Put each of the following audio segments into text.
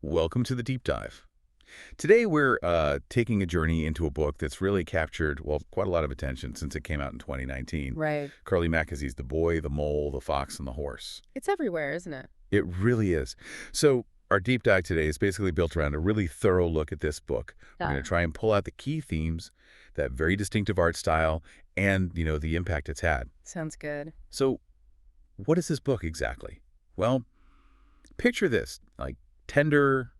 Welcome to the deep dive. Today we're taking a journey into a book that's really captured, well, quite a lot of attention since it came out in 2019. Right. Charlie Mackesy's The Boy, the Mole, the Fox, and the Horse. It's everywhere, isn't it? It really is. So our deep dive today is basically built around a really thorough look at this book. We're going Yeah. to try and pull out the key themes, that very distinctive art style, and, the impact it's had. Sounds good. So what is this book exactly? Well, picture this, like tender,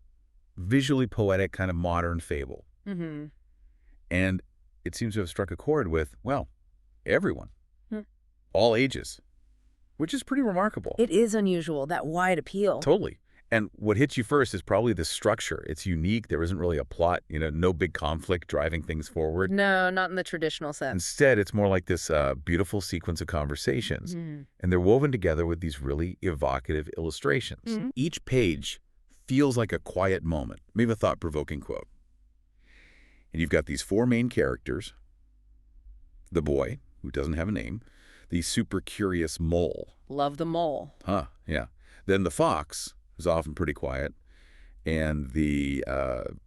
visually poetic kind of modern fable. Mm-hmm. And it seems to have struck a chord with, well, everyone, Hmm. all ages, which is pretty remarkable. It is unusual, that wide appeal. Totally. And what hits you first is probably the structure. It's unique. There isn't really a plot, no big conflict driving things forward. No, not in the traditional sense. Instead, it's more like this beautiful sequence of conversations. Mhm. And they're woven together with these really evocative illustrations. Mhm. Each page feels like a quiet moment, maybe a thought-provoking quote. And you've got these four main characters: the boy, who doesn't have a name, the super curious mole. Love the mole. Huh, yeah. Then the fox, who's often pretty quiet, and the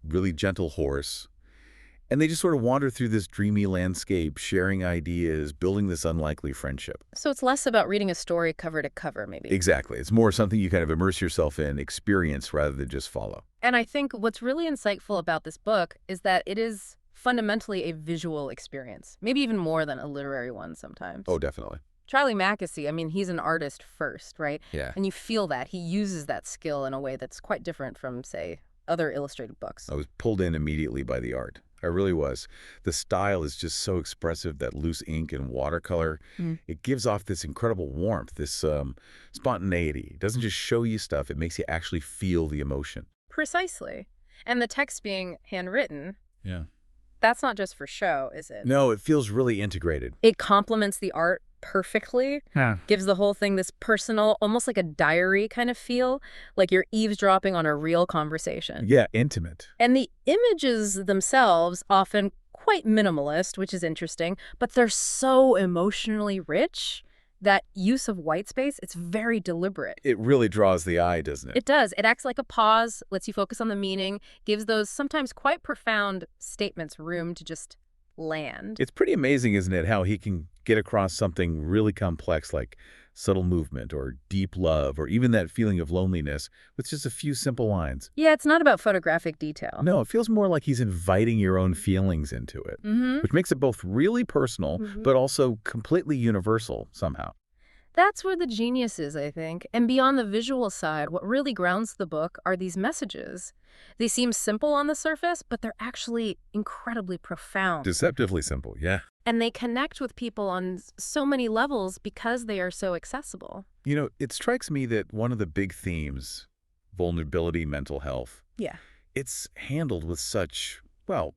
really gentle horse. And they just sort of wander through this dreamy landscape, sharing ideas, building this unlikely friendship. So it's less about reading a story cover to cover, maybe. Exactly. It's more something you kind of immerse yourself in, experience, rather than just follow. And I think what's really insightful about this book is that it is fundamentally a visual experience, maybe even more than a literary one sometimes. Oh, definitely. Charlie Mackesy, I mean, he's an artist first, right? Yeah. And you feel that. He uses that skill in a way that's quite different from, say, other illustrated books. I was pulled in immediately by the art. I really was. The style is just so expressive, that loose ink and watercolor. Mm. It gives off this incredible warmth, this spontaneity. It doesn't just show you stuff. It makes you actually feel the emotion. Precisely. And the text being handwritten, Yeah. that's not just for show, is it? No, it feels really integrated. It complements the art perfectly, Yeah. gives the whole thing this personal, almost like a diary kind of feel, like you're eavesdropping on a real conversation. Yeah, intimate. And the images themselves, often quite minimalist, which is interesting, but they're so emotionally rich. That use of white space, it's very deliberate. It really draws the eye, doesn't it? It does. It acts like a pause, lets you focus on the meaning, gives those sometimes quite profound statements room to just land. It's pretty amazing, isn't it, how he can get across something really complex like subtle movement or deep love or even that feeling of loneliness with just a few simple lines. Yeah, it's not about photographic detail. No, it feels more like he's inviting your own feelings into it, Mm-hmm. which makes it both really personal but also completely universal somehow. That's where the genius is, I think. And beyond the visual side, what really grounds the book are these messages. They seem simple on the surface, but they're actually incredibly profound. Deceptively simple, yeah. And they connect with people on so many levels because they are so accessible. It strikes me that one of the big themes, vulnerability, mental health, Yeah. it's handled with such, well,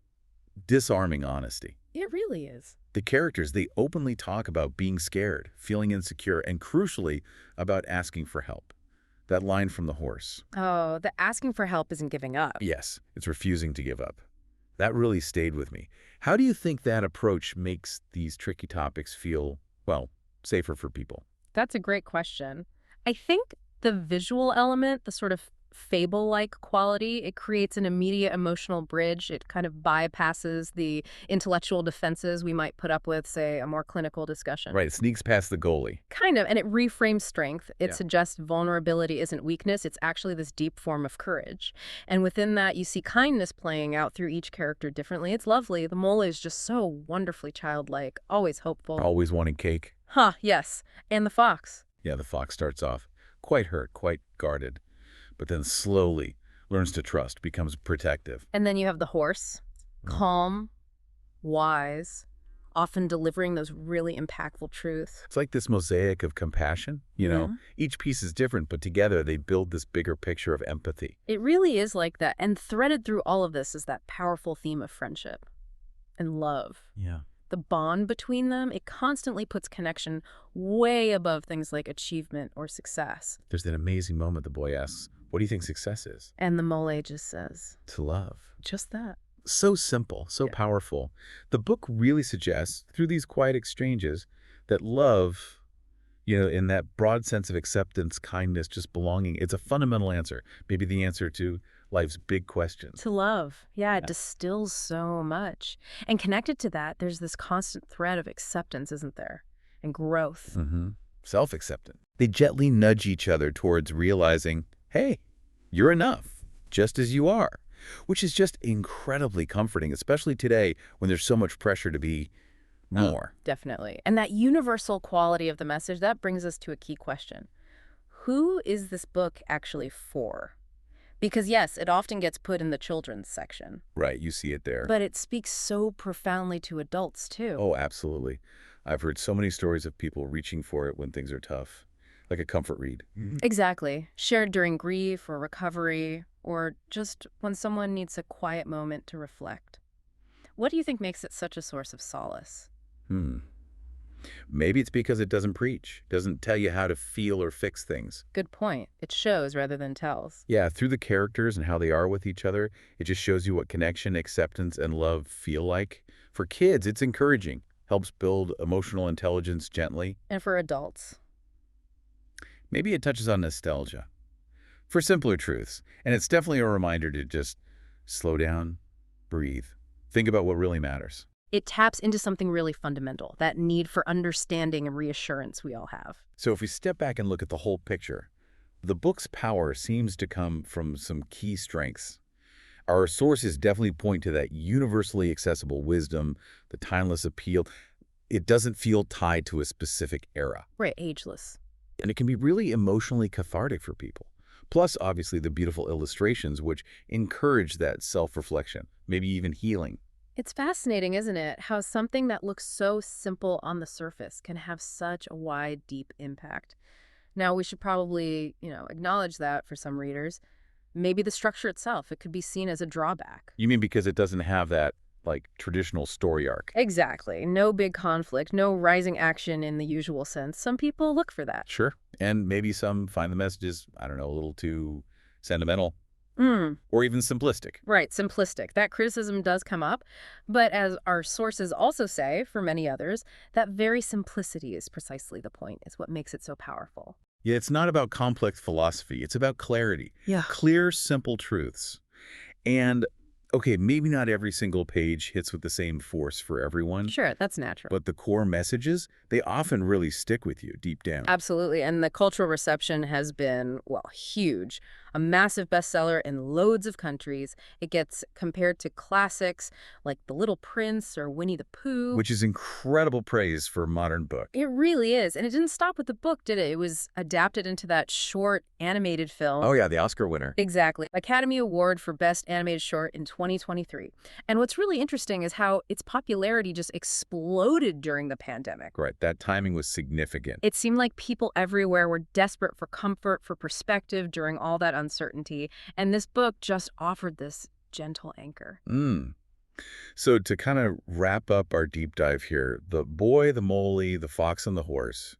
disarming honesty. It really is. The characters, they openly talk about being scared, feeling insecure, and crucially, about asking for help. That line from the horse. Oh, the asking for help isn't giving up. Yes, it's refusing to give up. That really stayed with me. How do you think that approach makes these tricky topics feel, well, safer for people? That's a great question. I think the visual element, the sort of fable-like quality, it creates an immediate emotional bridge. It kind of bypasses the intellectual defenses we might put up with, say, a more clinical discussion. Right, it sneaks past the goalie. Kind of, and it reframes strength. It Yeah. suggests vulnerability isn't weakness, it's actually this deep form of courage. And within that, you see kindness playing out through each character differently. It's lovely. The mole is just so wonderfully childlike, always hopeful. Always wanting cake. Huh, yes. And the fox. Yeah, the fox starts off quite hurt, quite guarded, but then slowly learns to trust, becomes protective. And then you have the horse, calm, wise, often delivering those really impactful truths. It's like this mosaic of compassion, Mhm. Each piece is different, but together they build this bigger picture of empathy. It really is like that. And threaded through all of this is that powerful theme of friendship and love. Yeah. The bond between them, it constantly puts connection way above things like achievement or success. There's that amazing moment the boy asks, what do you think success is? And the mole just says, To love. just that. So simple, so Yeah. powerful. The book really suggests, through these quiet exchanges, that love, in that broad sense of acceptance, kindness, just belonging, it's a fundamental answer. Maybe the answer to life's big questions. To love. Yeah, it Yeah. distills so much. And connected to that, there's this constant thread of acceptance, isn't there? And growth. Mm-hmm. Self-acceptance. They gently nudge each other towards realizing, hey, you're enough, just as you are, which is just incredibly comforting, especially today when there's so much pressure to be more. Definitely. And that universal quality of the message, that brings us to a key question. Who is this book actually for? Because yes, it often gets put in the children's section, Right, you see it there. but it speaks so profoundly to adults too. Oh, absolutely. I've heard so many stories of people reaching for it when things are tough, like a comfort read. Exactly. Shared during grief or recovery, or just when someone needs a quiet moment to reflect. What do you think makes it such a source of solace? Hmm. Maybe it's because it doesn't preach, doesn't tell you how to feel or fix things. Good point. It shows rather than tells. Yeah, through the characters and how they are with each other, it just shows you what connection, acceptance, and love feel like. For kids, it's encouraging, helps build emotional intelligence gently. And for adults, Maybe it touches on nostalgia for simpler truths, and it's definitely a reminder to just slow down, breathe, think about what really matters. it taps into something really fundamental, that need for understanding and reassurance we all have. So if we step back and look at the whole picture, the book's power seems to come from some key strengths. Our sources definitely point to that universally accessible wisdom, the timeless appeal. It doesn't feel tied to a specific era, Right, ageless. and it can be really emotionally cathartic for people. Plus, obviously, the beautiful illustrations, which encourage that self-reflection, maybe even healing. It's fascinating, isn't it, how something that looks so simple on the surface can have such a wide, deep impact. Now, we should probably, acknowledge that for some readers. Maybe the structure itself, it could be seen as a drawback. You mean because it doesn't have that, like, traditional story arc? Exactly. No big conflict, no rising action in the usual sense. Some people look for that. Sure. And maybe some find the messages, I don't know, a little too sentimental Mm, or even simplistic. right, simplistic. That criticism does come up. But as our sources also say, for many others, that very simplicity is precisely the point, is what makes it so powerful. Yeah, it's not about complex philosophy. It's about clarity. Yeah. Clear, simple truths. And, okay, maybe not every single page hits with the same force for everyone, Sure, that's natural. but the core messages, they often really stick with you deep down. Absolutely. And the cultural reception has been, well, huge. A massive bestseller in loads of countries. It gets compared to classics like The Little Prince or Winnie the Pooh. Which is incredible praise for a modern book. It really is. And it didn't stop with the book, did it? It was adapted into that short animated film. Oh, yeah, the Oscar winner. Exactly. Academy Award for Best Animated Short in 2023. And what's really interesting is how its popularity just exploded during the pandemic. Right, that timing was significant. It seemed like people everywhere were desperate for comfort, for perspective during all that uncertainty. And this book just offered this gentle anchor. Mm. So to kind of wrap up our deep dive here, The Boy, the Mole, the Fox, and the Horse,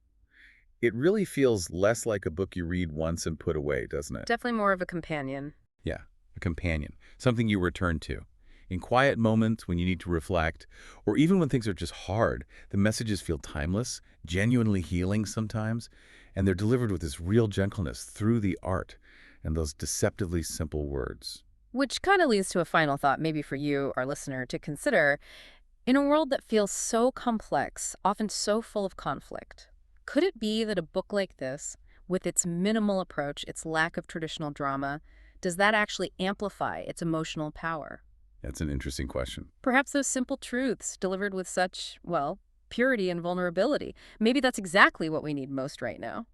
it really feels less like a book you read once and put away, doesn't it? Definitely more of a companion. Yeah, a companion, something you return to. In quiet moments when you need to reflect, or even when things are just hard, the messages feel timeless, genuinely healing sometimes, and they're delivered with this real gentleness through the art and those deceptively simple words. Which kind of leads to a final thought, maybe for you, our listener, to consider. In a world that feels so complex, often so full of conflict, could it be that a book like this, with its minimal approach, its lack of traditional drama, does that actually amplify its emotional power? That's an interesting question. Perhaps those simple truths delivered with such, well, purity and vulnerability. Maybe that's exactly what we need most right now.